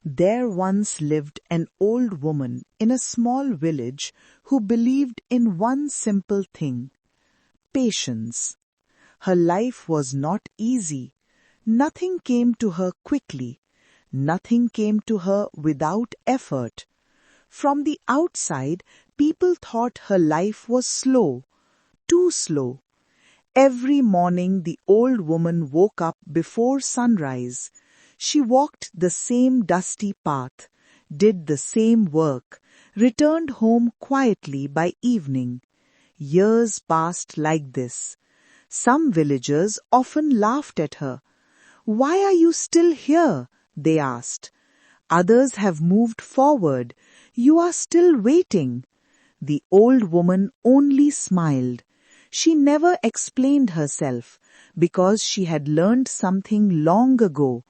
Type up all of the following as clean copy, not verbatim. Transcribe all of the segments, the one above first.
There once lived an old woman in a small village who believed in one simple thing: patience. Her life was not easy. Nothing came to her quickly. Nothing came to her without effort. From the outside, people thought her life was slow, too slow. Every morning the old woman woke up before sunrise. She walked the same dusty path, did the same work, returned home quietly by evening. Years passed like this. Some villagers often laughed at her. "Why are you still here?" they asked. "Others have moved forward. You are still waiting." The old woman only smiled. She never explained herself because she had learned something long ago.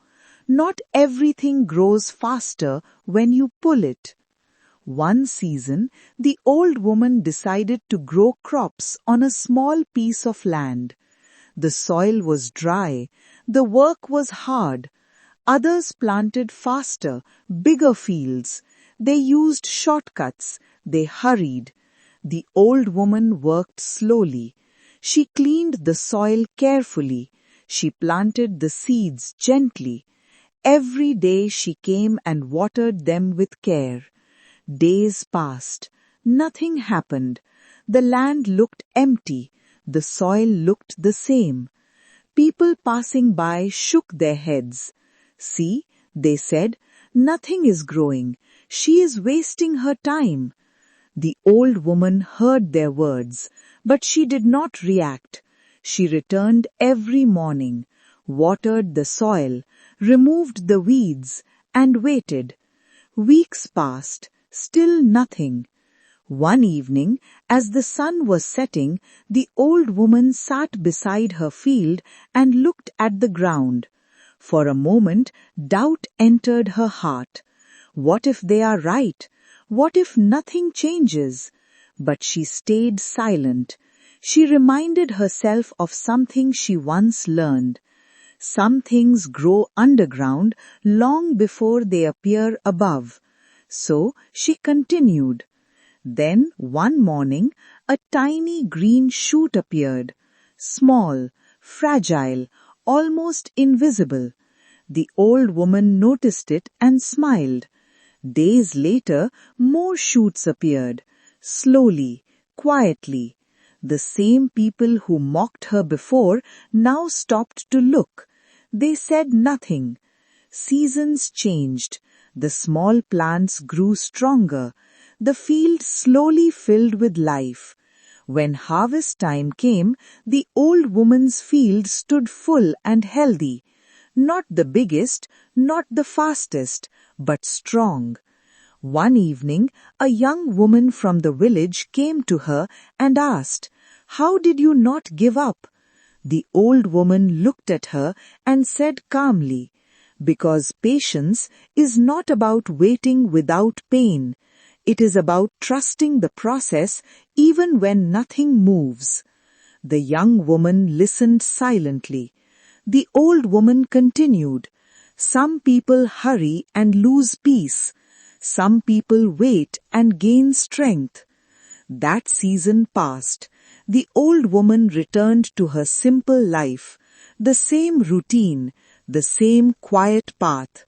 Not everything grows faster when you pull it. One season, the old woman decided to grow crops on a small piece of land. The soil was dry. The work was hard. Others planted faster, bigger fields. They used shortcuts. They hurried. The old woman worked slowly. She cleaned the soil carefully. She planted the seeds gently. Every day she came and watered them with care. Days passed. Nothing happened. The land looked empty. The soil looked the same. People passing by shook their heads. "See," they said, "nothing is growing. She is wasting her time." The old woman heard their words, but she did not react. She returned every morning, watered the soil, removed the weeds, and waited. Weeks passed, still nothing. One evening, as the sun was setting, the old woman sat beside her field and looked at the ground. For a moment, doubt entered her heart. What if they are right? What if nothing changes? But she stayed silent. She reminded herself of something she once learned. Some things grow underground long before they appear above. So she continued. Then one morning, a tiny green shoot appeared. Small, fragile, almost invisible. The old woman noticed it and smiled. Days later, more shoots appeared. Slowly, quietly. The same people who mocked her before now stopped to look. They said nothing. Seasons changed. The small plants grew stronger. The field slowly filled with life. When harvest time came, the old woman's field stood full and healthy. Not the biggest, not the fastest, but strong. One evening, a young woman from the village came to her and asked, "How did you not give up?" The old woman looked at her and said calmly, "Because patience is not about waiting without pain. It is about trusting the process even when nothing moves." The young woman listened silently. The old woman continued, "Some people hurry and lose peace. Some people wait and gain strength." That season passed. The old woman returned to her simple life, the same routine, the same quiet path.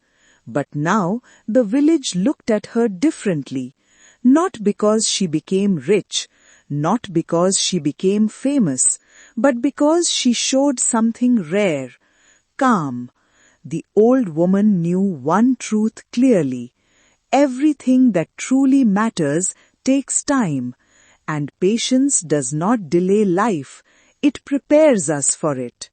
But now the village looked at her differently, not because she became rich, not because she became famous, but because she showed something rare: calm. The old woman knew one truth clearly: everything that truly matters takes time, and patience does not delay life, it prepares us for it.